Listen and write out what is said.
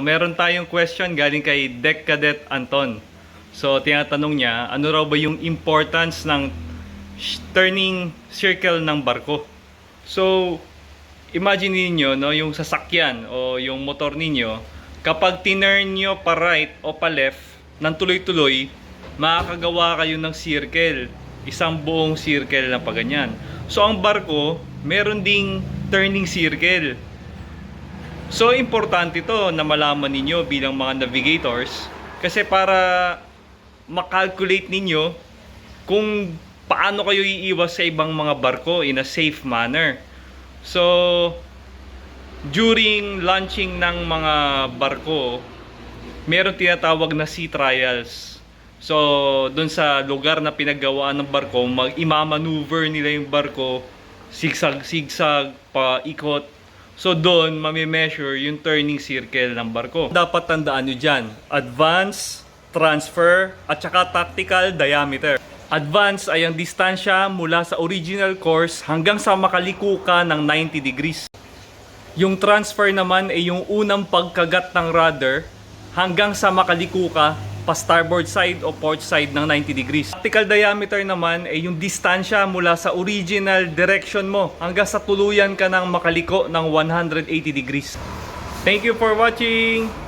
meron tayong question galing kay Deck Cadet Anton. So, tinatanong niya, ano raw ba yung importance ng turning circle ng barko? So, imagine niyo no, yung sasakyan o yung motor ninyo, kapag tinurn nyo pa right o pa left ng tuloy-tuloy, makakagawa kayo ng circle. Isang buong circle na paganyan. So, ang barko, meron ding turning circle. So, importante ito na malaman ninyo bilang mga navigators kasi para makalculate ninyo kung paano kayo iiwas sa ibang mga barko in a safe manner. So, during launching ng mga barko, meron tinatawag na sea trials. So, dun sa lugar na pinaggawaan ng barko, imamaneuver nila yung barko, sigsag-sigsag, paikot. So, doon mami-measure yung turning circle ng barko. Dapat tandaan nyo dyan, advance, transfer, at saka tactical diameter. Advance ay ang distansya mula sa original course hanggang sa makaliko ka ng 90 degrees. Yung transfer naman ay yung unang pagkagat ng rudder hanggang sa makaliko ka pa starboard side o port side ng 90 degrees. Tactical diameter naman ay yung distansya mula sa original direction mo hanggang sa tuluyan ka ng makaliko ng 180 degrees. Thank you for watching!